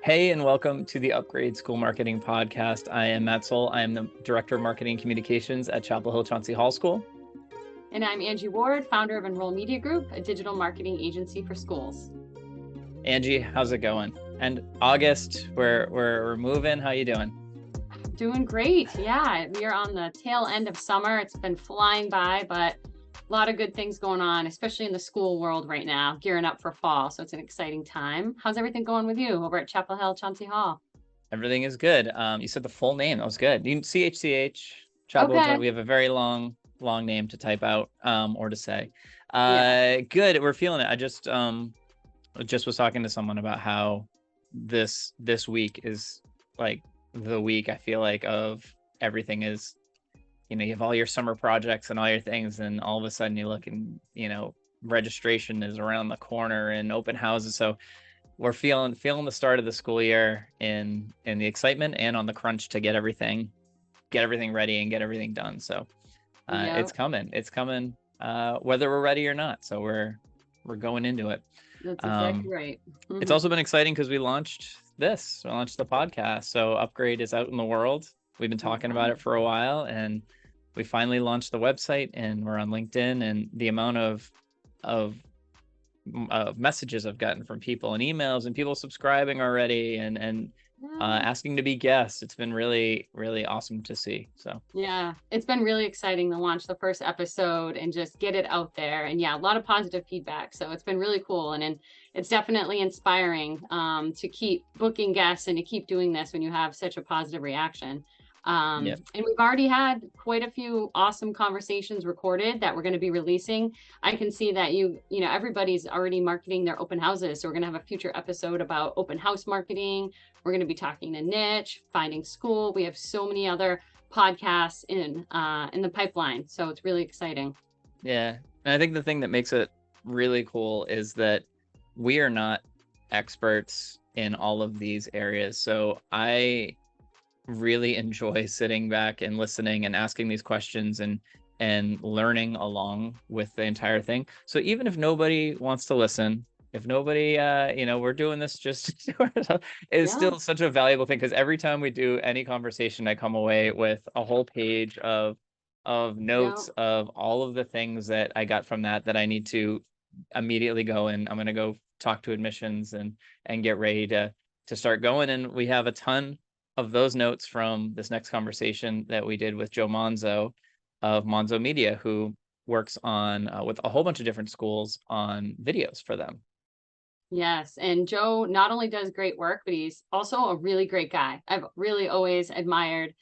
Hey, and welcome to the Upgrade School Marketing Podcast. I am Matt Soul. I am the Director of Marketing Communications at Chapel Hill Chauncey Hall School. And I'm Angie Ward, founder of Enrollment Media Group, a digital marketing agency for schools. Angie, how's it going? And August, we're moving. How you doing? Doing great. Yeah, we are on the tail end of summer. It's been flying by, but a lot of good things going on, especially in the school world right now, gearing up for fall. So it's an exciting time. How's everything going with you over at Chapel Hill Chauncey Hall? Everything is good. You said the full name. That was good. You CHCH, Chapel Hill. Okay. We have a very long name to type out or to say. Yeah. Good. We're feeling it. I just was talking to someone about how this week is like the week I feel like of everything is, you have all your summer projects and all your things, and all of a sudden you look and, registration is around the corner and open houses. So we're feeling the start of the school year in the excitement and on the crunch to get everything ready and get everything done. So Yep. it's coming whether we're ready or not. So we're going into it. That's exactly right. It's also been exciting because we launched the podcast. So Upgrade is out in the world. We've been talking about it for a while, and we finally launched the website, and we're on LinkedIn, and the amount of messages I've gotten from people and emails and people subscribing already and asking to be guests. It's been really, really awesome to see. So yeah, it's been really exciting to launch the first episode and just get it out there. And yeah, a lot of positive feedback. So it's been really cool. And it's definitely inspiring to keep booking guests and to keep doing this when you have such a positive reaction. And we've already had quite a few awesome conversations recorded that we're going to be releasing. I can see that everybody's already marketing their open houses. So we're going to have a future episode about open house marketing. We're going to be talking to niche, finding school. We have so many other podcasts in the pipeline. So it's really exciting. Yeah. And I think the thing that makes it really cool is that we are not experts in all of these areas. So I really enjoy sitting back and listening and asking these questions and learning along with the entire thing. So even if nobody wants to listen, if nobody we're doing this just is still such a valuable thing, because every time we do any conversation I come away with a whole page of notes of all of the things that I got from that I need to immediately go, and I'm going to go talk to admissions and get ready to start going. And we have a ton of those notes from this next conversation that we did with Joe Monzo of Monzo Media, who works on with a whole bunch of different schools on videos for them. Yes. And Joe not only does great work, but he's also a really great guy. I've really always admired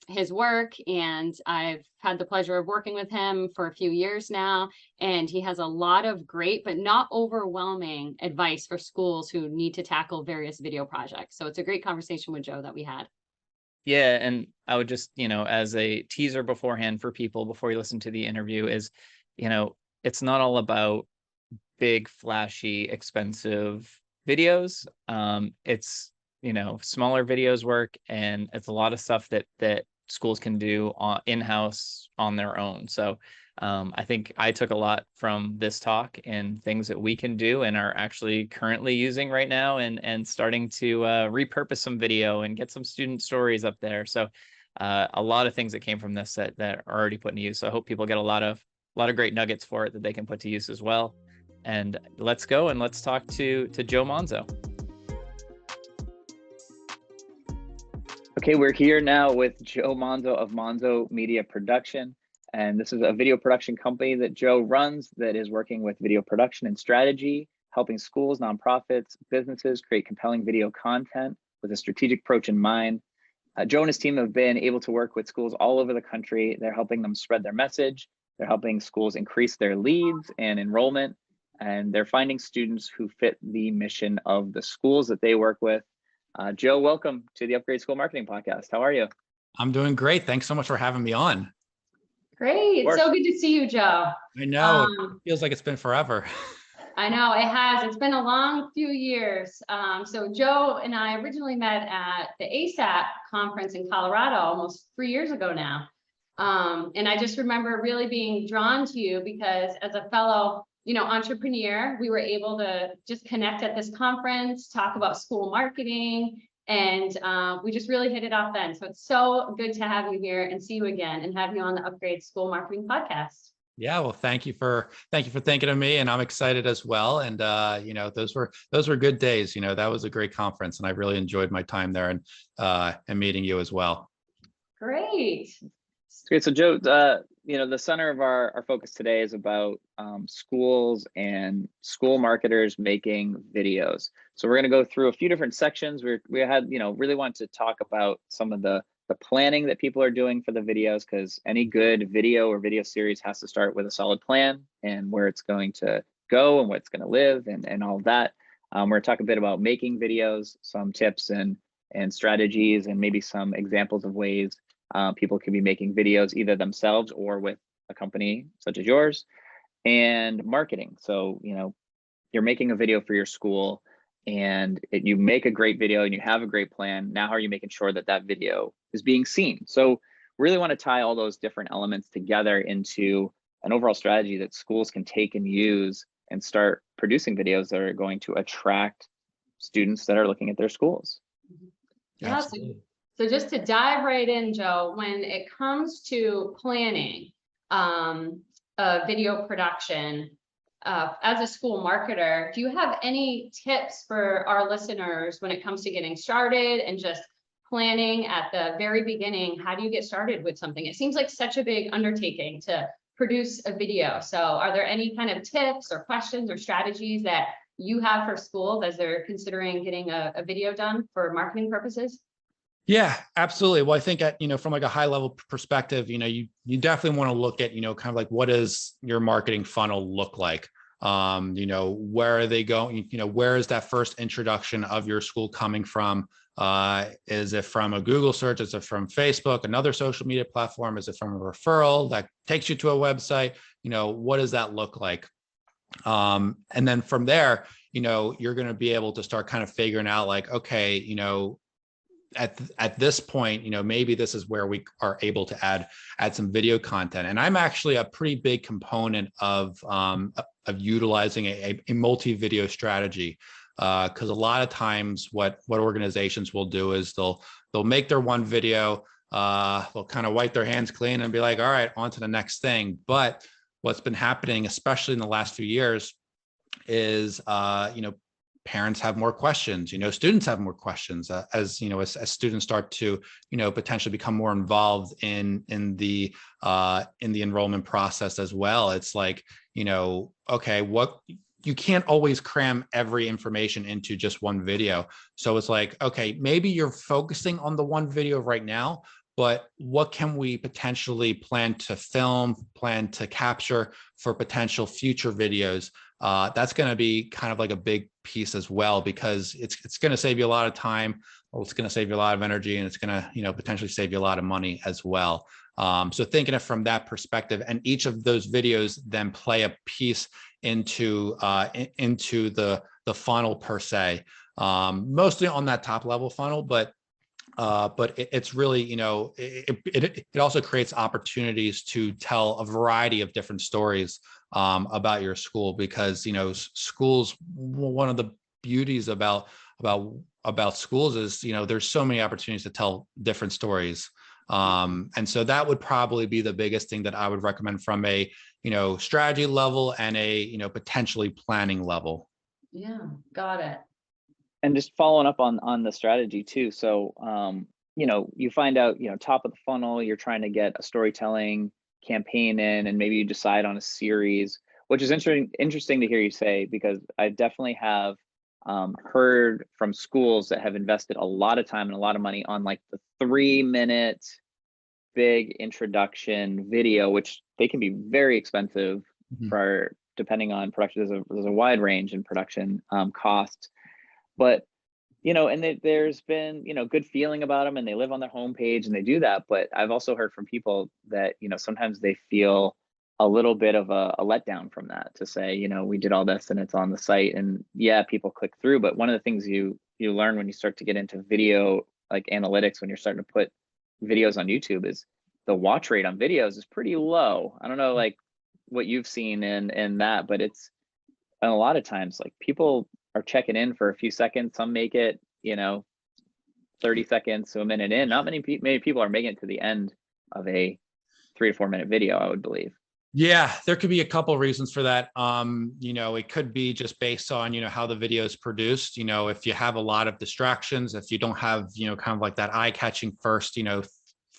his work, and I've had the pleasure of working with him for a few years now. And he has a lot of great, but not overwhelming advice for schools who need to tackle various video projects. So it's a great conversation with Joe that we had. Yeah. And I would just, as a teaser beforehand for people before you listen to the interview is, it's not all about big, flashy, expensive videos. It's, smaller videos work, and it's a lot of stuff that schools can do in-house on their own. So I think I took a lot from this talk and things that we can do and are actually currently using right now, and starting to repurpose some video and get some student stories up there. So a lot of things that came from this that are already put into use. So I hope people get a lot of great nuggets for it that they can put to use as well. And let's go and let's talk to Joe Monzo. Okay, we're here now with Joe Monzo of Monzo Media Production. And this is a video production company that Joe runs that is working with video production and strategy, helping schools, nonprofits, businesses create compelling video content with a strategic approach in mind. Joe and his team have been able to work with schools all over the country. They're helping them spread their message. They're helping schools increase their leads and enrollment. And they're finding students who fit the mission of the schools that they work with. Joe, welcome to the Upgrade School Marketing Podcast. How are you? I'm doing great. Thanks so much for having me on. Great. So good to see you, Joe. I know. It feels like it's been forever. I know it has. It's been a long few years. So Joe and I originally met at the ASAP conference in Colorado almost 3 years ago now. And I just remember really being drawn to you because as a fellow entrepreneur. We were able to just connect at this conference, talk about school marketing, and we just really hit it off then. So it's so good to have you here and see you again and have you on the Upgrade School Marketing Podcast. Yeah, well, thank you for thinking of me, and I'm excited as well. And those were good days. That was a great conference, and I really enjoyed my time there and meeting you as well. Great. Great. So Joe, the center of our focus today is about schools and school marketers making videos. So we're going to go through a few different sections. We had, really want to talk about some of the planning that people are doing for the videos, because any good video or video series has to start with a solid plan and where it's going to go and where it's going to live and all of that. We're going to talk a bit about making videos, some tips and strategies, and maybe some examples of ways people can be making videos either themselves or with a company such as yours, and marketing. So, you're making a video for your school and you make a great video and you have a great plan. Now, how are you making sure that that video is being seen? So really want to tie all those different elements together into an overall strategy that schools can take and use and start producing videos that are going to attract students that are looking at their schools. Yeah, so just to dive right in, Joe, when it comes to planning video production, as a school marketer, do you have any tips for our listeners when it comes to getting started and just planning at the very beginning? How do you get started with something? It seems like such a big undertaking to produce a video. So are there any kind of tips or questions or strategies that you have for schools as they're considering getting a video done for marketing purposes? Yeah, absolutely. Well, I think from like a high level perspective, you definitely want to look at, kind of like, what does your marketing funnel look like? Where are they going? Where is that first introduction of your school coming from? Is it from a Google search? Is it from Facebook, another social media platform? Is it from a referral that takes you to a website? What does that look like? And then from there, you're going to be able to start kind of figuring out like, okay, at this point, maybe this is where we are able to add some video content. And I'm actually a pretty big component of utilizing a multi-video strategy, because a lot of times what organizations will do is they'll make their one video, they'll kind of wipe their hands clean and be like, all right, on to the next thing. But what's been happening, especially in the last few years, is parents have more questions, students have more questions, as students start to, potentially become more involved in the enrollment process as well. It's like, okay, you can't always cram every information into just one video. So it's like, okay, maybe you're focusing on the one video right now, but what can we potentially plan to film, plan to capture for potential future videos? That's going to be kind of like a big piece as well, because it's going to save you a lot of time, or it's going to save you a lot of energy, and it's going to, potentially save you a lot of money as well. So thinking of from that perspective, and each of those videos then play a piece into the funnel per se, mostly on that top level funnel, but it's really, it also creates opportunities to tell a variety of different stories about your school, because schools, one of the beauties about schools is there's so many opportunities to tell different stories, and so that would probably be the biggest thing that I would recommend from a strategy level and a potentially planning level. Yeah, got it. And just following up on the strategy too. So you find out, top of the funnel, you're trying to get a storytelling campaign in, and maybe you decide on a series, which is interesting to hear you say, because I definitely have heard from schools that have invested a lot of time and a lot of money on like the 3-minute big introduction video, which they can be very expensive for, depending on production. There's a wide range in production costs, but and there's been, good feeling about them, and they live on their homepage and they do that. But I've also heard from people that, sometimes they feel a little bit of a letdown from that, to say, we did all this and it's on the site, and yeah, people click through. But one of the things you learn when you start to get into video, like analytics, when you're starting to put videos on YouTube, is the watch rate on videos is pretty low. I don't know, like what you've seen in that, but it's And a lot of times, like, people are checking in for a few seconds. Some make it, 30 seconds to a minute in. Not many people are making it to the end of a 3 to 4 minute video, I would believe. Yeah, there could be a couple reasons for that. It could be just based on, how the video is produced. If you have a lot of distractions, if you don't have, kind of like that eye-catching first,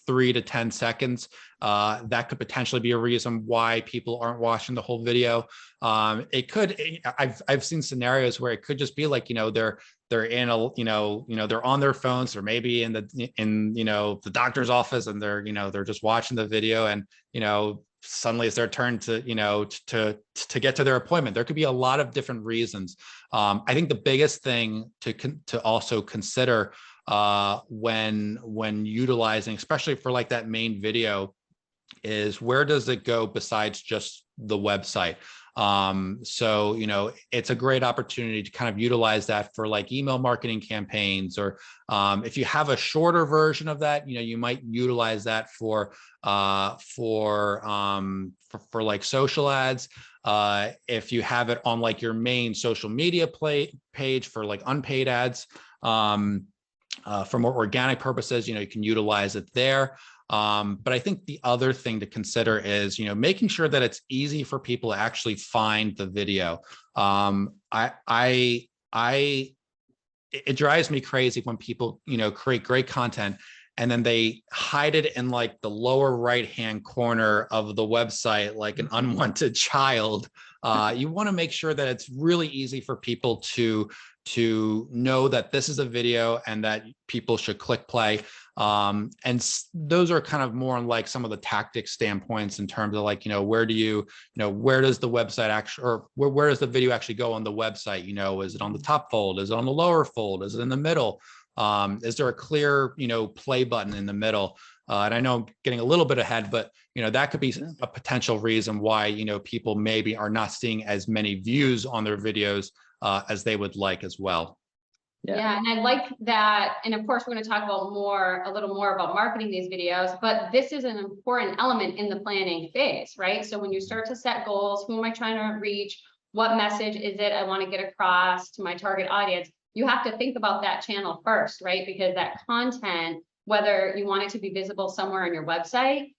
3 to 10 seconds, that could potentially be a reason why people aren't watching the whole video. It could, I've seen scenarios where it could just be like, they're in a, they're on their phones, or maybe in the doctor's office, and they're just watching the video, and, suddenly it's their turn to, to get to their appointment. There could be a lot of different reasons. I think the biggest thing to also consider when utilizing, especially for like that main video, is where does it go besides just the website? So, it's a great opportunity to kind of utilize that for like email marketing campaigns, or if you have a shorter version of that, you might utilize that for like social ads. If you have it on like your main social media page for like unpaid ads, for more organic purposes, you can utilize it there. But I think the other thing to consider is, making sure that it's easy for people to actually find the video. It drives me crazy when people, create great content and then they hide it in like the lower right-hand corner of the website, like an unwanted child. You want to make sure that it's really easy for people to know that this is a video and that people should click play. And those are kind of more on like some of the tactic standpoints in terms of like, where does the website actually, or where does the video actually go on the website? Is it on the top fold? Is it on the lower fold? Is it in the middle? Is there a clear, play button in the middle? And I know I'm getting a little bit ahead, but, that could be a potential reason why, people maybe are not seeing as many views on their videos as they would like as well. Yeah, and I like that. And of course, we're going to talk about a little more about marketing these videos, but this is an important element in the planning phase, right? So when you start to set goals, who am I trying to reach? What message is it I want to get across to my target audience? You have to think about that channel first, right? Because that content, whether you want it to be visible somewhere on your website,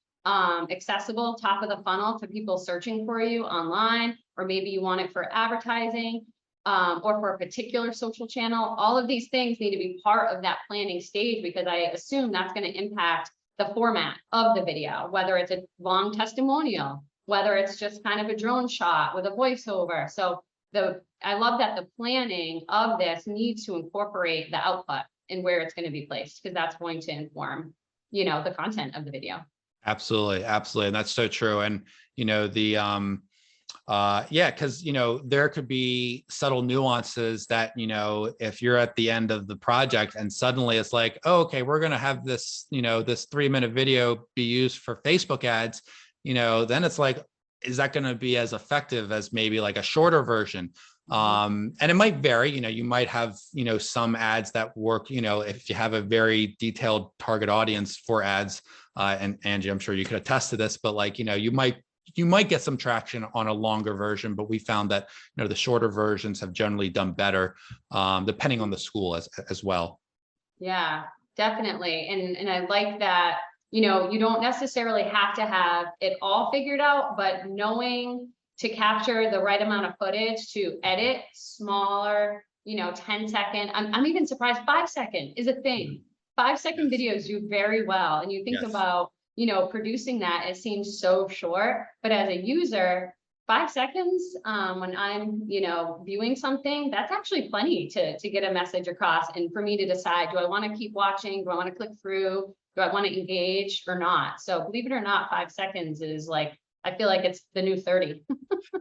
accessible, top of the funnel to people searching for you online, or maybe you want it for advertising, or for a particular social channel. All of these things need to be part of that planning stage, because I assume that's going to impact the format of the video, whether it's a long testimonial, whether it's just kind of a drone shot with a voiceover. So I love that the planning of this needs to incorporate the output and where it's going to be placed, because that's going to inform, the content of the video. Absolutely. And that's so true. And, because there could be subtle nuances that, if you're at the end of the project and suddenly it's like, oh, okay, we're going to have this, this 3-minute video be used for Facebook ads, then it's like, is that going to be as effective as maybe like a shorter version? And it might vary, you might have, some ads that work, if you have a very detailed target audience for ads, and Angie, I'm sure you could attest to this, but like, you might get some traction on a longer version, but we found that, the shorter versions have generally done better, depending on the school as well. Yeah, definitely. And I like that, you don't necessarily have to have it all figured out, but knowing to capture the right amount of footage to edit smaller, 10-second, I'm even surprised 5-second is a thing. 5-second videos do very well. And you think about, producing that, it seems so short, but as a user, 5 seconds, when I'm, viewing something, that's actually plenty to get a message across. And for me to decide, do I want to keep watching? Do I want to click through? Do I want to engage or not? So believe it or not, 5 seconds is like, I feel like it's the new 30.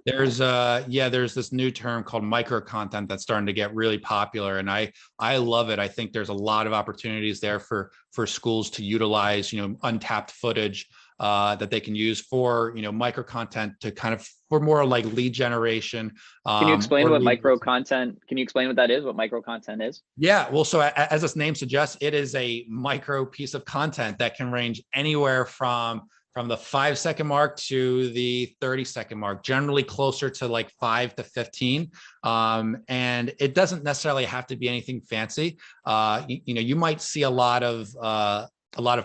There's this new term called micro content that's starting to get really popular, and I love it. I think there's a lot of opportunities there for schools to utilize, untapped footage that they can use for, micro content to kind of for more like lead generation. Can you explain what micro content? Can you explain what that is? What micro content is? Yeah, well, so as its name suggests, it is a micro piece of content that can range anywhere from the 5-second mark to the 30-second mark, generally closer to like 5 to 15. And it doesn't necessarily have to be anything fancy. You might see a lot of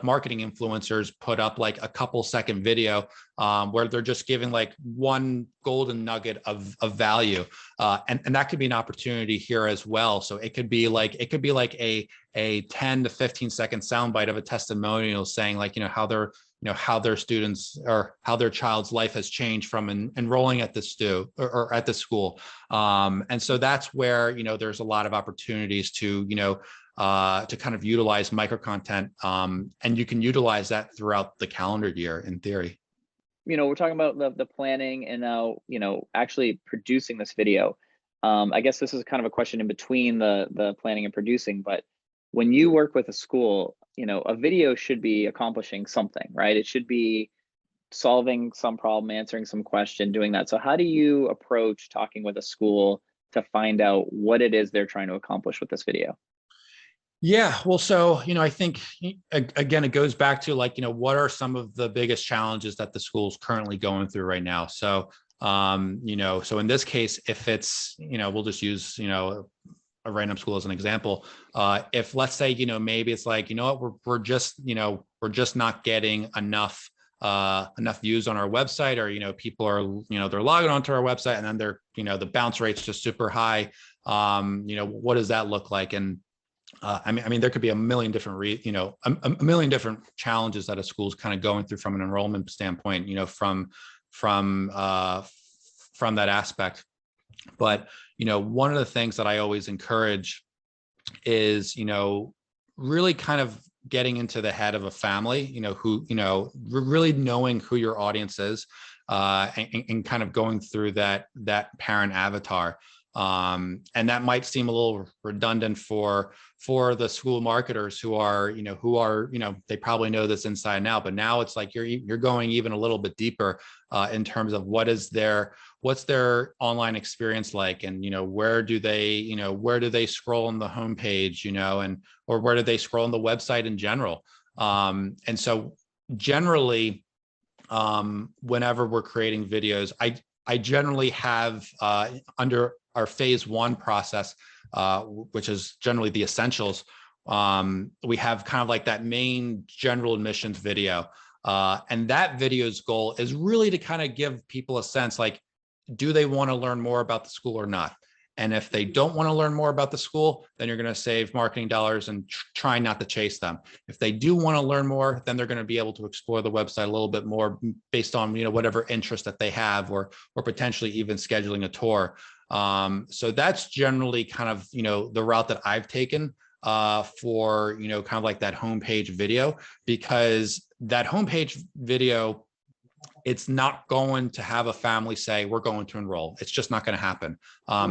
marketing influencers put up like a couple second video where they're just giving like one golden nugget of value. And that could be an opportunity here as well. So it could be like a 10 to 15 second soundbite of a testimonial saying like, how their students or how their child's life has changed from enrolling at this or at the school. And so that's where, there's a lot of opportunities to kind of utilize micro content. And you can utilize that throughout the calendar year in theory. We're talking about the planning and now, actually producing this video. I guess this is kind of a question in between the planning and producing, but when you work with a school, a video should be accomplishing something, right? It should be solving some problem, answering some question, doing that. So how do you approach talking with a school to find out what it is they're trying to accomplish with this video? Yeah, well, so, I think, again, it goes back to like, what are some of the biggest challenges that the school's currently going through right now? So, so in this case, if it's, we'll just use, a random school as an example. If let's say, maybe it's like, we're just not getting enough views on our website, or, people are, they're logging onto our website and then they're, the bounce rate's just super high. What does that look like? And I mean, there could be a million different, a million different challenges that a school's kind of going through from an enrollment standpoint, from that aspect. But, one of the things that I always encourage is, really kind of getting into the head of a family, who, really knowing who your audience is, and kind of going through that parent avatar. And that might seem a little redundant for the school marketers who are, they probably know this inside and out, but now it's like you're going even a little bit deeper in terms of what's their online experience like, and where do they scroll on the homepage, or where do they scroll on the website in general. And so generally, whenever we're creating videos, I generally have under our phase 1 process, which is generally the essentials, we have kind of like that main general admissions video. And that video's goal is really to kind of give people a sense, like, do they want to learn more about the school or not? And if they don't want to learn more about the school, then you're going to save marketing dollars and try not to chase them. If they do want to learn more, then they're going to be able to explore the website a little bit more based on, whatever interest that they have, or potentially even scheduling a tour. So that's generally kind of, the route that I've taken for, kind of like that homepage video, because that homepage video, it's not going to have a family say, we're going to enroll. It's just not going to happen.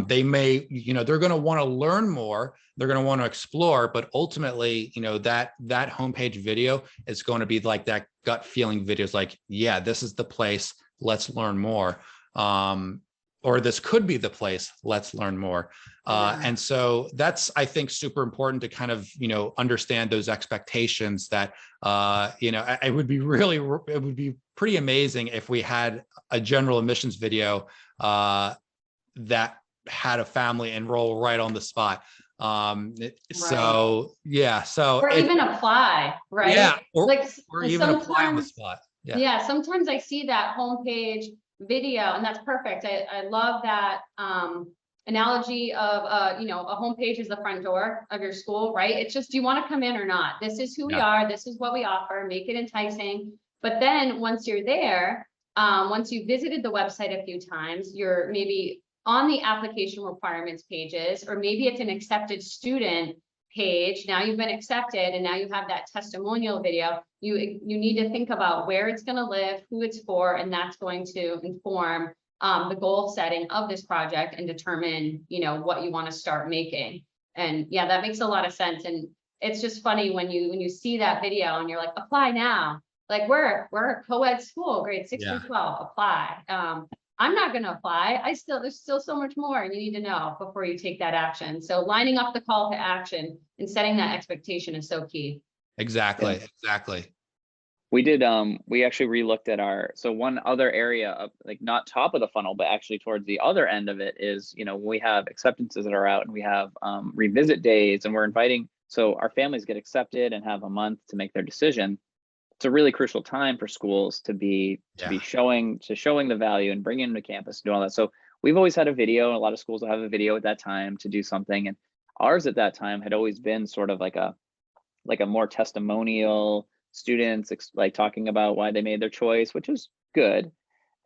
They may, they're going to want to learn more. They're going to want to explore, but ultimately, that homepage video is going to be like that gut feeling videos, like, yeah, this is the place. Let's learn more. Or this could be the place, let's learn more. And so that's, I think, super important to kind of, understand those expectations that, it would be pretty amazing if we had a general admissions video that had a family enroll right on the spot. So, yeah. So or even apply, right? Yeah. Or even apply on the spot. Yeah. Sometimes I see that homepage video, and that's perfect. I love that analogy of a homepage is the front door of your school, right? It's just, do you want to come in or not? This is who we are. This is what we offer. Make it enticing. But then once you're there, once you've visited the website a few times, you're maybe on the application requirements pages, or maybe it's an accepted student page. Now you've been accepted, and now you have that testimonial video. You need to think about where it's going to live, who it's for, and that's going to inform the goal setting of this project and determine, what you want to start making. And yeah, that makes a lot of sense. And it's just funny when you see that video and you're like, apply now. Like, we're a co-ed school, grade 6 through 12, apply. I'm not going to apply. There's still so much more you need to know before you take that action. So lining up the call to action and setting that expectation is so key. Exactly. We did, we actually relooked at our, so one other area of like not top of the funnel, but actually towards the other end of it is, you know, when we have acceptances that are out and we have revisit days and we're inviting, so our families get accepted and have a month to make their decision. It's a really crucial time for schools to be showing the value and bringing them to campus and do all that. So we've always had a video, and a lot of schools will have a video at that time to do something. And ours at that time had always been sort of like a more testimonial, students like talking about why they made their choice, which is good.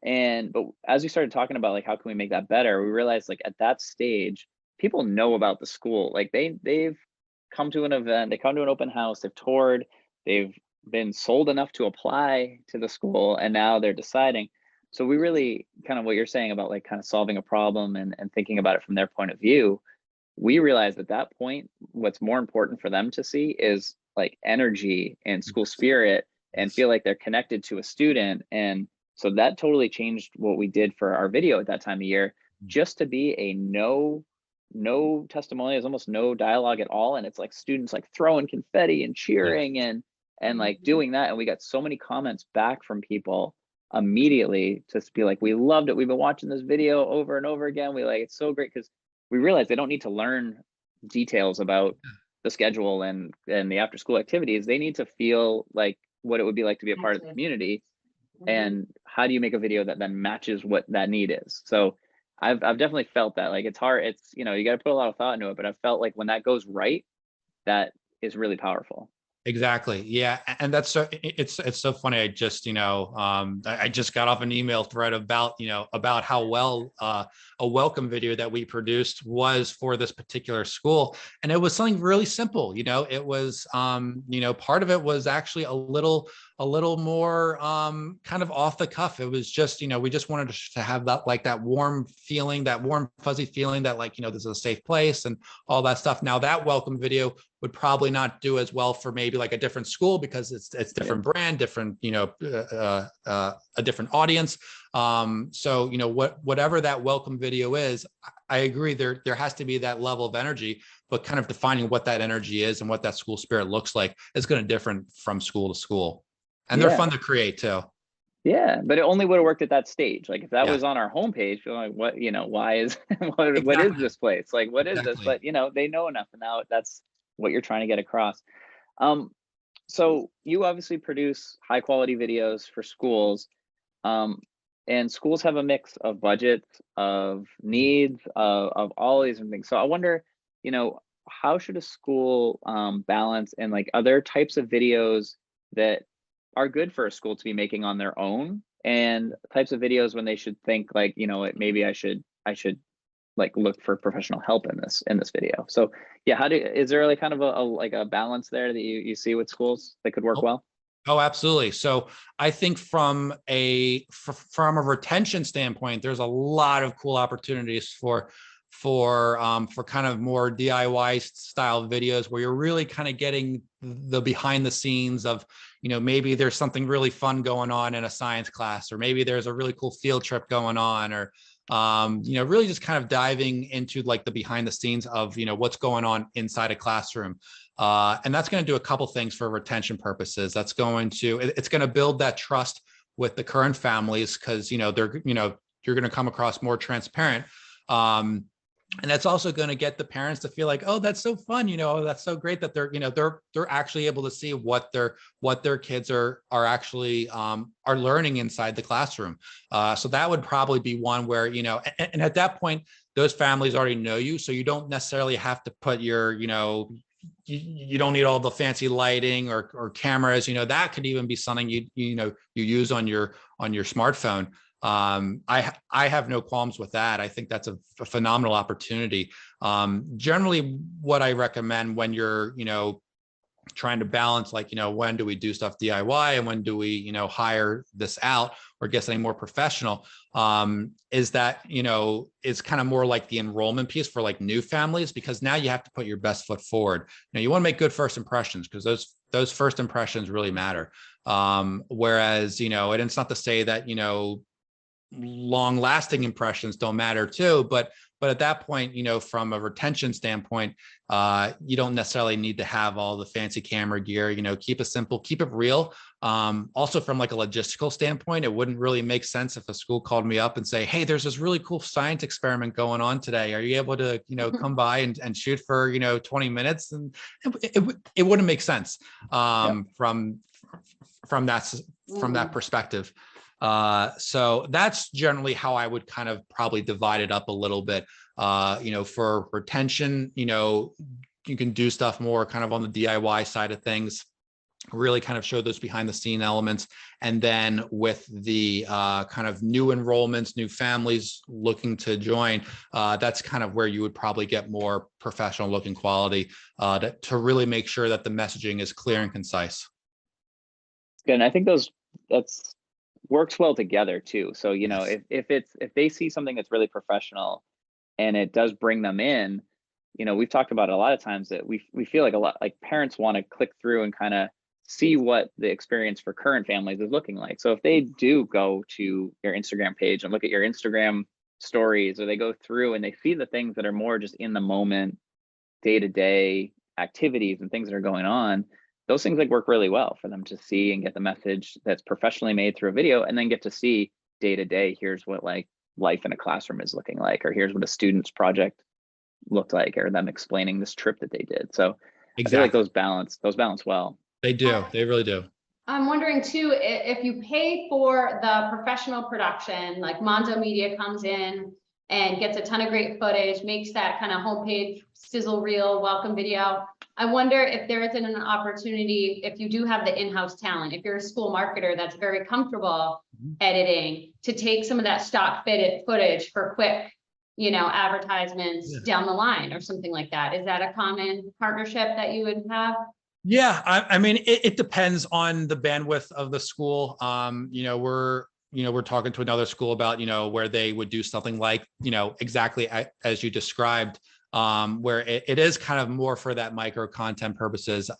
And but as we started talking about like how can we make that better, we realized like at that stage, people know about the school. Like they've come to an event, they come to an open house, they've toured, they've been sold enough to apply to the school, and now they're deciding. So we really kind of what you're saying about like kind of solving a problem and thinking about it from their point of view. We realized at that point, what's more important for them to see is like energy and school spirit and feel like they're connected to a student. And so that totally changed what we did for our video at that time of year, just to be a no testimonials, almost no dialogue at all. And it's like students like throwing confetti and cheering and like doing that. And we got so many comments back from people immediately to be like, we loved it. We've been watching this video over and over again. We like, it's so great, because we realize they don't need to learn details about the schedule and the after school activities. They need to feel like what it would be like to be a part of the community. And how do you make a video that then matches what that need is? So I've definitely felt that like it's hard. It's, you know, you got to put a lot of thought into it, but I've felt like when that goes right, that is really powerful. Exactly. Yeah. And that's so, it's so funny. I just, I just got off an email thread about, about how well a welcome video that we produced was for this particular school. And it was something really simple. It was, part of it was actually a little more kind of off the cuff. It was just, we just wanted to have that, like that warm feeling, that warm, fuzzy feeling that like, this is a safe place and all that stuff. Now that welcome video would probably not do as well for maybe like a different school, because it's different brand, different, a different audience. So, whatever that welcome video is, I agree there has to be that level of energy, but kind of defining what that energy is and what that school spirit looks like is going to differ from school to school. And they're fun to create too. Yeah, but it only would have worked at that stage. Like if that was on our homepage, like what, why is what is this place? Like what is this? But they know enough, and now that's what you're trying to get across. So you obviously produce high quality videos for schools, and schools have a mix of budgets, of needs, of all these things. So I wonder, how should a school balance, and like other types of videos that are good for a school to be making on their own, and types of videos when they should think like, maybe I should like look for professional help in this video. So yeah, is there like kind of a balance there that you see with schools that could work well? Oh, absolutely. So I think from a retention standpoint, there's a lot of cool opportunities for kind of more DIY style videos where you're really kind of getting the behind the scenes of, maybe there's something really fun going on in a science class, or maybe there's a really cool field trip going on, or really just kind of diving into like the behind the scenes of, what's going on inside a classroom. And that's going to do a couple things for retention purposes. It's going to build that trust with the current families, because, you're going to come across more transparent. And that's also going to get the parents to feel like, oh, that's so fun. That's so great that they're actually able to see what their kids are actually are learning inside the classroom. So that would probably be one where, and at that point, those families already know you. So you don't necessarily have to put your, you don't need all the fancy lighting or cameras. That could even be something you use on your smartphone. I have no qualms with that. I think that's a phenomenal opportunity. Generally, what I recommend when you're, trying to balance, like, when do we do stuff DIY and when do we, hire this out or get something more professional, is that, it's kind of more like the enrollment piece for like new families, because now you have to put your best foot forward. You want to make good first impressions, because those first impressions really matter. Whereas, and it's not to say that, long lasting impressions don't matter too, but But at that point, from a retention standpoint, you don't necessarily need to have all the fancy camera gear. Keep it simple, keep it real. Also from like a logistical standpoint, it wouldn't really make sense if a school called me up and say, hey, there's this really cool science experiment going on today. Are you able to, come by and shoot for, 20 minutes? And it wouldn't make sense from that perspective. So that's generally how I would kind of probably divide it up a little bit. For retention, you can do stuff more kind of on the DIY side of things, really kind of show those behind the scene elements. And then with the kind of new enrollments, new families looking to join, that's kind of where you would probably get more professional looking quality to really make sure that the messaging is clear and concise. Good. And I think that's works well together too. So, if they see something that's really professional and it does bring them in, we've talked about it a lot of times that we feel like a lot like parents want to click through and kind of see what the experience for current families is looking like. So if they do go to your Instagram page and look at your Instagram stories, or they go through and they see the things that are more just in the moment, day-to-day activities and things that are going on, those things like work really well for them to see and get the message that's professionally made through a video, and then get to see day-to-day, here's what like life in a classroom is looking like, or here's what a student's project looked like, or them explaining this trip that they did. So exactly. I feel like those balance well. They do. They really do. I'm wondering too, if you pay for the professional production, like Monzo Media comes in and gets a ton of great footage, makes that kind of homepage sizzle reel welcome video. I wonder if there isn't an opportunity, if you do have the in-house talent, if you're a school marketer that's very comfortable editing, to take some of that stock footage for quick, advertisements down the line or something like that. Is that a common partnership that you would have? Yeah, I mean, it depends on the bandwidth of the school. We're talking to another school about, where they would do something like, exactly as you described, where it is kind of more for that micro content purposes.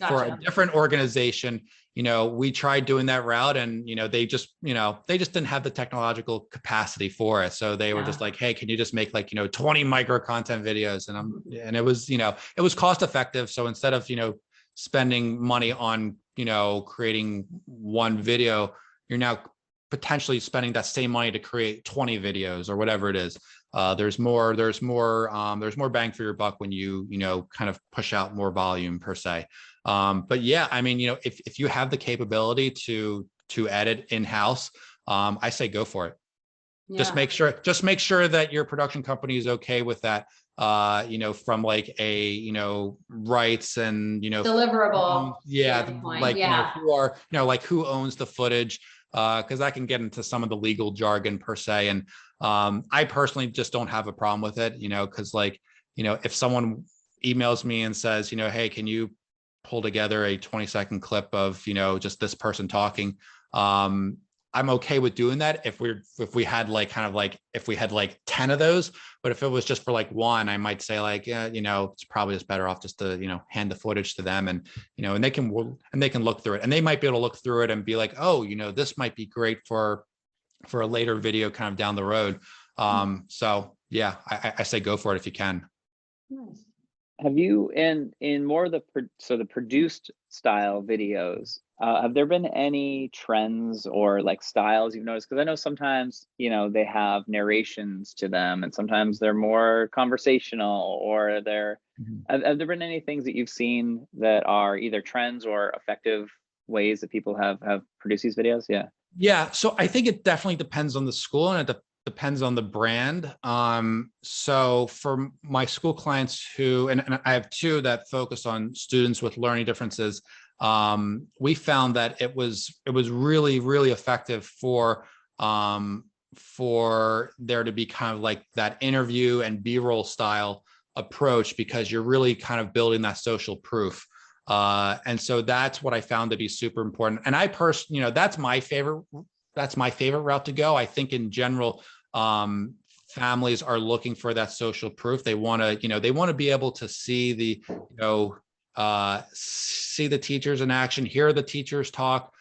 Gotcha. For a different organization, we tried doing that route, and they just didn't have the technological capacity for it. So they were just like, hey, can you just make like 20 micro content videos? And it was cost effective. So instead of spending money on creating one video, you're now potentially spending that same money to create 20 videos or whatever it is. There's more bang for your buck when you kind of push out more volume per se. But yeah, I mean, if you have the capability to edit in-house, I say go for it. Yeah. Just make sure that your production company is okay with that. From like a rights and deliverable. Who owns the footage, because I can get into some of the legal jargon per se, and I personally just don't have a problem with it, because if someone emails me and says, hey, can you pull together a 20-second clip of just this person talking, I'm okay with doing that if we had if we had like 10 of those. But if it was just for like one, I might say like, it's probably just better off just to hand the footage to them, and and they can look through it, and they might be able to look through it and be like, oh, this might be great for a later video kind of down the road. So yeah, I say go for it if you can. Nice. Have you in more of the produced style videos, have there been any trends or like styles you've noticed? Because I know sometimes they have narrations to them, and sometimes they're more conversational, or they're have there been any things that you've seen that are either trends or effective ways that people have produced these videos? Yeah, so I think it definitely depends on the school, and it depends on the brand. So for my school clients and I have two that focus on students with learning differences, we found that it was really, really effective for there to be kind of like that interview and B-roll style approach, because you're really kind of building that social proof. And so that's what I found to be super important. And I personally, that's my favorite route to go. I think in general, families are looking for that social proof. They want to be able to see see the teachers in action, hear the teachers talk,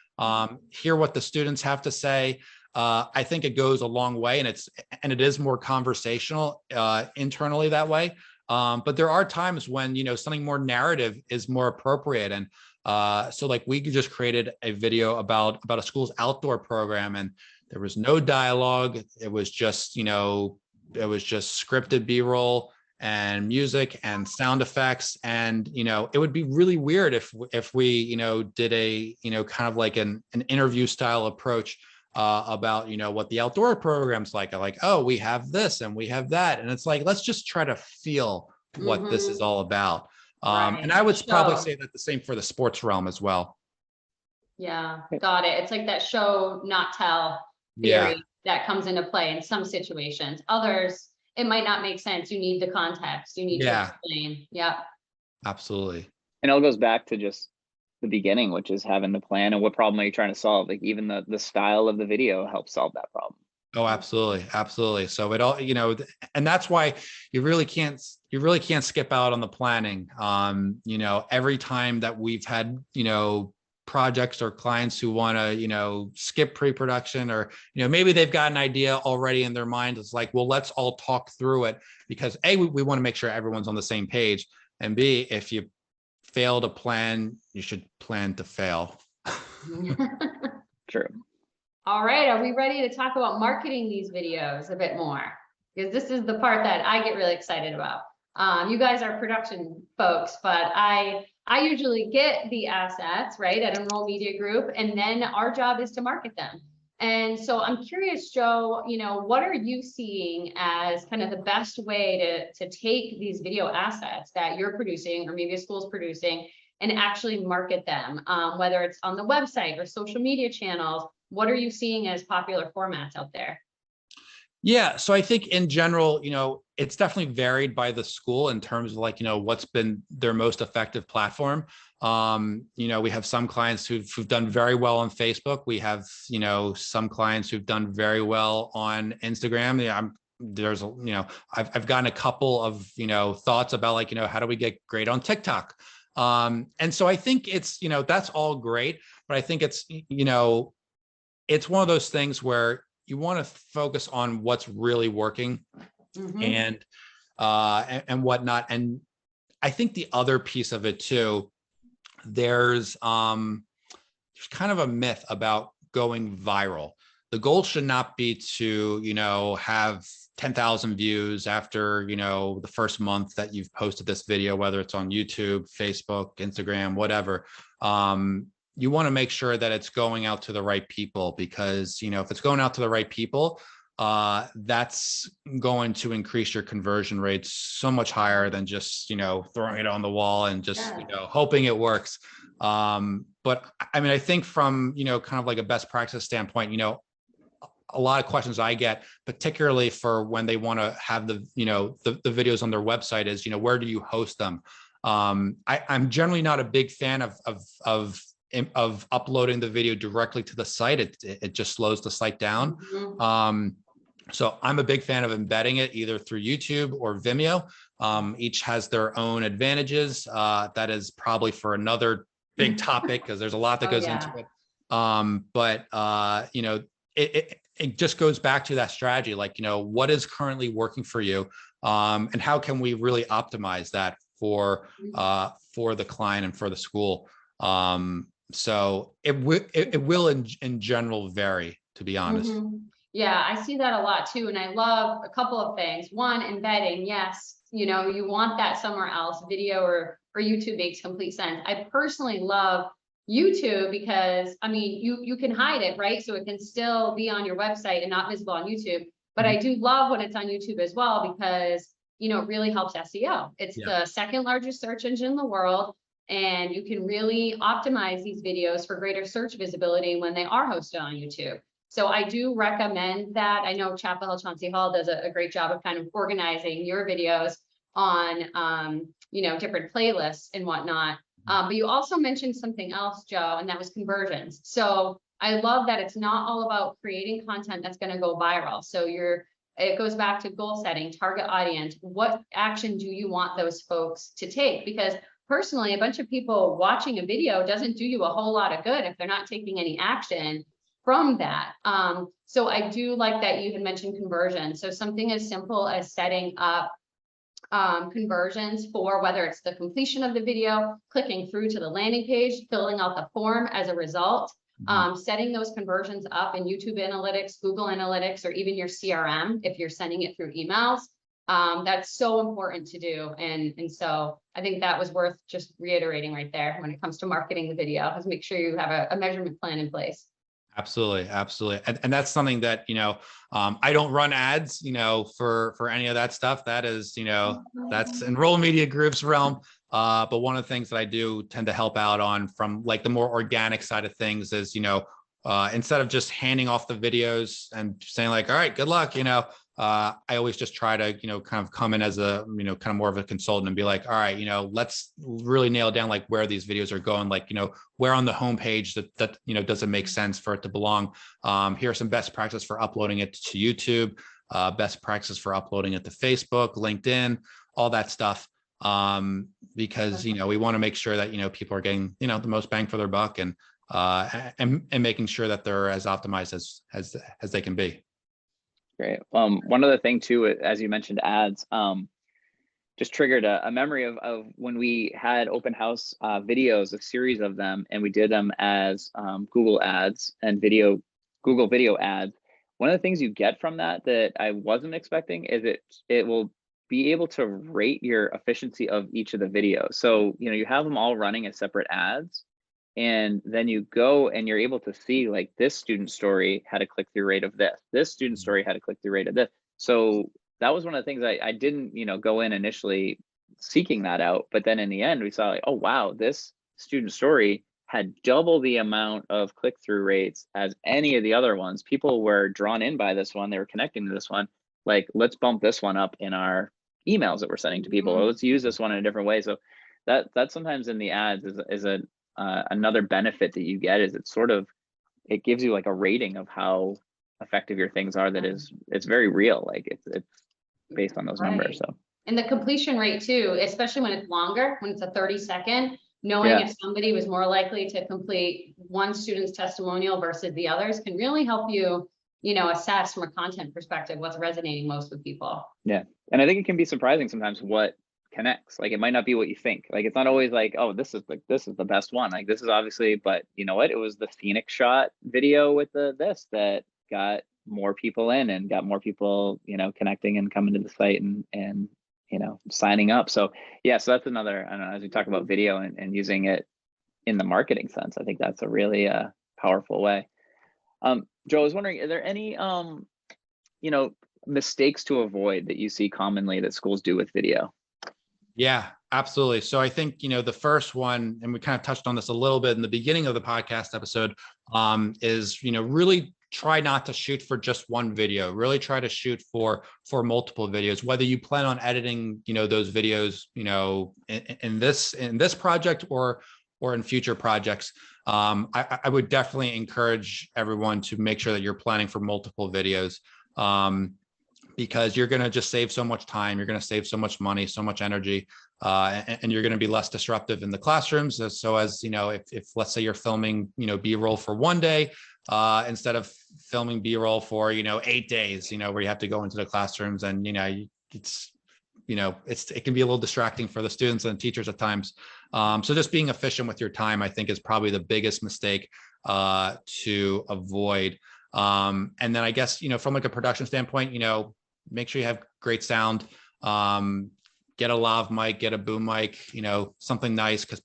hear what the students have to say. I think it goes a long way, and it is more conversational internally that way. But there are times when, something more narrative is more appropriate. And so like we just created a video about a school's outdoor program, and there was no dialogue. It was just, scripted B-roll and music and sound effects. And, it would be really weird if we, did a, kind of like an interview style approach about, what the outdoor program's like. Oh, we have this and we have that. And it's like, let's just try to feel what this is all about. And I would probably say that the same for the sports realm as well. Yeah, got it. It's like that show, not tell theory that comes into play in some situations. Others, it might not make sense. You need the context. You need to explain. Yeah, absolutely. And it all goes back to just the beginning, which is having the plan and what problem are you trying to solve. Like even the style of the video helps solve that problem. Oh, absolutely. Absolutely. So it all, and that's why you really can't skip out on the planning. Every time that we've had, projects or clients who want to, skip pre-production, or, maybe they've got an idea already in their mind. It's like, well, let's all talk through it, because A, we want to make sure everyone's on the same page. And B, if you fail to plan, you should plan to fail. True. All right, are we ready to talk about marketing these videos a bit more? Because this is the part that I get really excited about. You guys are production folks, but I usually get the assets, right, at Enroll Media Group, and then our job is to market them. And so I'm curious, Joe, what are you seeing as kind of the best way to take these video assets that you're producing, or maybe a school's producing, and actually market them, whether it's on the website or social media channels? What are you seeing as popular formats out there? Yeah, so I think in general, it's definitely varied by the school in terms of like, what's been their most effective platform. We have some clients who've done very well on Facebook. We have, some clients who've done very well on Instagram. I've gotten a couple of, thoughts about like, how do we get great on TikTok? And so I think it's, that's all great, but I think it's, it's one of those things where you want to focus on what's really working and whatnot. And I think the other piece of it too, there's kind of a myth about going viral. The goal should not be to, have 10,000 views after, the first month that you've posted this video, whether it's on YouTube, Facebook, Instagram, whatever. You want to make sure that it's going out to the right people, because, if it's going out to the right people, that's going to increase your conversion rates so much higher than just, throwing it on the wall and just, hoping it works. But I mean, I think from, kind of like a best practice standpoint, a lot of questions I get, particularly for when they want to have the videos on their website is, where do you host them? I'm generally not a big fan of uploading the video directly to the site. It just slows the site down. So I'm a big fan of embedding it either through YouTube or Vimeo. Each has their own advantages. That is probably for another big topic, because there's a lot that goes into it. But it just goes back to that strategy, like, what is currently working for you, and how can we really optimize that for the client and for the school. So it will in general vary, to be honest. Yeah, I see that a lot too. And I love a couple of things. One, embedding. Yes, you want that somewhere else. Video or YouTube makes complete sense. I personally love YouTube because, I mean, you can hide it, right? So it can still be on your website and not visible on YouTube. But I do love when it's on YouTube as well, because, it really helps SEO. It's the second largest search engine in the world. And you can really optimize these videos for greater search visibility when they are hosted on YouTube. So I do recommend that. I know Chapel Hill Chauncey Hall does a great job of kind of organizing your videos on, different playlists and whatnot. But you also mentioned something else, Joe, and that was conversions. So I love that it's not all about creating content that's going to go viral. So it goes back to goal setting, target audience. What action do you want those folks to take? Because personally, a bunch of people watching a video doesn't do you a whole lot of good if they're not taking any action. from that. So I do like that you had mentioned conversion. So something as simple as setting up conversions for whether it's the completion of the video, clicking through to the landing page, filling out the form as a result, setting those conversions up in YouTube Analytics, Google Analytics, or even your CRM if you're sending it through emails. That's so important to do. And so I think that was worth just reiterating right there when it comes to marketing the video, is make sure you have a measurement plan in place. Absolutely. Absolutely. And that's something that, I don't run ads, for any of that stuff. That is, that's Enrollment Media Group's realm. But one of the things that I do tend to help out on from like the more organic side of things is, instead of just handing off the videos and saying like, all right, good luck, I always just try to, kind of come in as a, kind of more of a consultant and be like, all right, let's really nail down like where these videos are going, like, where on the homepage that does it make sense for it to belong. Here are some best practices for uploading it to YouTube, best practices for uploading it to Facebook, LinkedIn, all that stuff. Because, we want to make sure that, people are getting, the most bang for their buck and making sure that they're as optimized as they can be. Great. One other thing too, as you mentioned ads, just triggered a memory of when we had open house videos, a series of them, and we did them as Google ads and Google video ads. One of the things you get from that I wasn't expecting is it will be able to rate your efficiency of each of the videos. So, you have them all running as separate ads. And then you go and you're able to see like this student story had a click-through rate of this. This student story had a click-through rate of this. So that was one of the things I didn't, go in initially seeking that out. But then in the end, we saw like, oh, wow, this student story had double the amount of click-through rates as any of the other ones. People were drawn in by this one. They were connecting to this one. Like, let's bump this one up in our emails that we're sending to people, or let's use this one in a different way. So that sometimes in the ads is another benefit that you get is it gives you like a rating of how effective your things are. It's very real. Like it's based on those numbers. So, and the completion rate too, especially when it's longer, when it's a 30-second, knowing if somebody was more likely to complete one student's testimonial versus the others can really help you, assess from a content perspective what's resonating most with people. Yeah. And I think it can be surprising sometimes what connects. Like it might not be what you think. Like it's not always like, oh, this is the best one. Like this is obviously, but you know what? It was the scenic shot video with this that got more people in and got more people, connecting and coming to the site and signing up. So yeah, so that's another, I don't know, as we talk about video and using it in the marketing sense, I think that's a really powerful way. Joe, I was wondering, are there any mistakes to avoid that you see commonly that schools do with video? Yeah, absolutely. So I think, the first one, and we kind of touched on this a little bit in the beginning of the podcast episode, is, really try not to shoot for just one video, really try to shoot for multiple videos, whether you plan on editing, those videos, in this project or in future projects. I would definitely encourage everyone to make sure that you're planning for multiple videos. Because you're going to just save so much time, you're going to save so much money, so much energy, and you're going to be less disruptive in the classrooms. So as if let's say you're filming, B-roll for one day, instead of filming B-roll for, 8 days, where you have to go into the classrooms and, it can be a little distracting for the students and teachers at times. So just being efficient with your time, I think, is probably the biggest mistake to avoid. And then I guess, from like a production standpoint, make sure you have great sound, get a lav mic, get a boom mic, something nice, because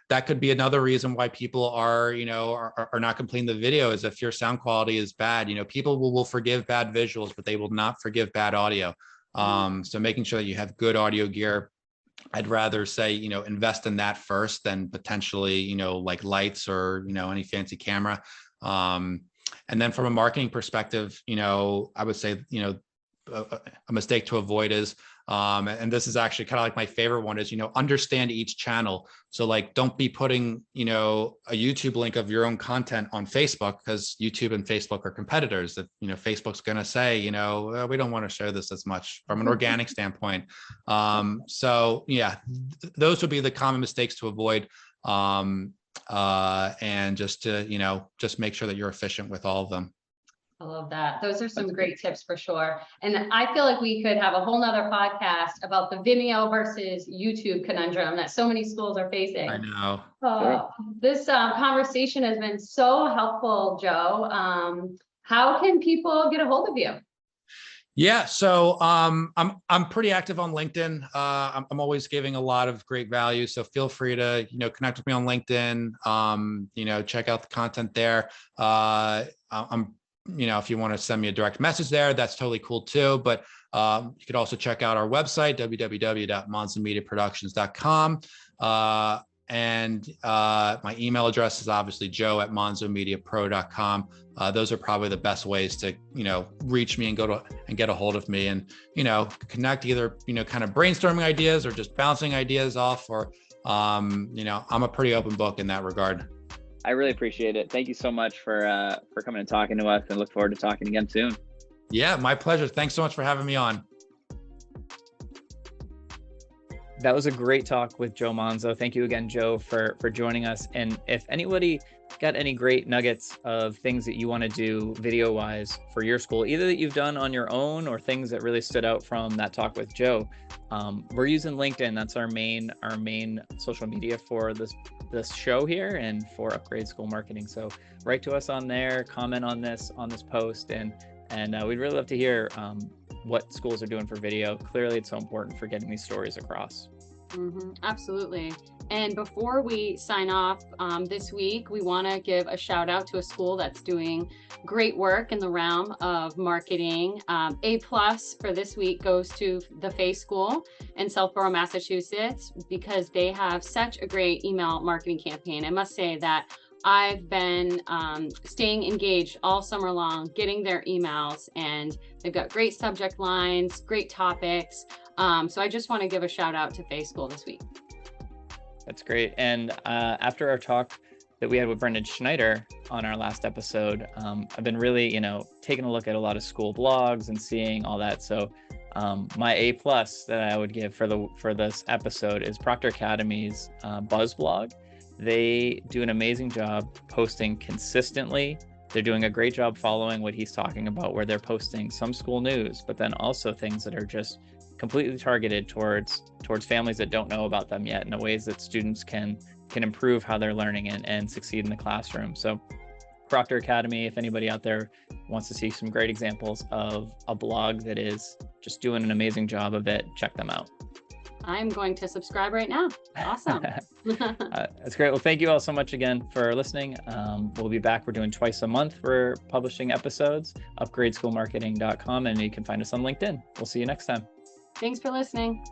that could be another reason why people are not completing the video, is if your sound quality is bad. People will forgive bad visuals, but they will not forgive bad audio. So making sure that you have good audio gear. I'd rather say, invest in that first than potentially, like lights or, any fancy camera. And then from a marketing perspective, I would say, a mistake to avoid is, and this is actually kind of like my favorite one, is, understand each channel. So like, don't be putting, a YouTube link of your own content on Facebook, because YouTube and Facebook are competitors that, Facebook's going to say, we don't want to share this as much from an organic standpoint. So yeah, those would be the common mistakes to avoid. and just to, just make sure that you're efficient with all of them. I love that. Those are some great tips for sure. And I feel like we could have a whole nother podcast about the Vimeo versus YouTube conundrum that so many schools are facing. I know. This conversation has been so helpful, Joe. How can people get a hold of you? Yeah, so I'm pretty active on LinkedIn. I'm always giving a lot of great value, so feel free to connect with me on LinkedIn. Check out the content there. If you want to send me a direct message there, that's totally cool too. But you could also check out our website, www.monzomediaproductions.com. And my email address is obviously joe@monzomediapro.com. Those are probably the best ways to, reach me and get a hold of me and, connect, either, kind of brainstorming ideas or just bouncing ideas off, or, I'm a pretty open book in that regard. I really appreciate it. Thank you so much for coming and talking to us, and look forward to talking again soon. Yeah, my pleasure. Thanks so much for having me on. That was a great talk with Joe Monzo. Thank you again, Joe, for joining us. And if anybody got any great nuggets of things that you want to do video-wise for your school, either that you've done on your own or things that really stood out from that talk with Joe, we're using LinkedIn. That's our main social media for this show here and for Upgrade School Marketing. So write to us on there, comment on this post, and we'd really love to hear what schools are doing for video. Clearly, it's so important for getting these stories across. Absolutely. And before we sign off this week, we want to give a shout out to a school that's doing great work in the realm of marketing. A+ for this week goes to the Face School in Southborough, Massachusetts, because they have such a great email marketing campaign. I must say that I've been staying engaged all summer long, getting their emails, and they've got great subject lines, great topics. So I just want to give a shout out to Face School this week. That's great. And after our talk that we had with Brendan Schneider on our last episode, I've been really, taking a look at a lot of school blogs and seeing all that. So my A+ that I would give for this episode is Proctor Academy's Buzz blog. They do an amazing job posting consistently. They're doing a great job following what he's talking about, where they're posting some school news, but then also things that are just completely targeted towards families that don't know about them yet, in the ways that students can improve how they're learning and succeed in the classroom. So Proctor Academy, if anybody out there wants to see some great examples of a blog that is just doing an amazing job of it, check them out. I'm going to subscribe right now. Awesome. That's great. Well, thank you all so much again for listening. We'll be back. We're doing twice a month. We're publishing episodes, upgradeschoolmarketing.com, and you can find us on LinkedIn. We'll see you next time. Thanks for listening.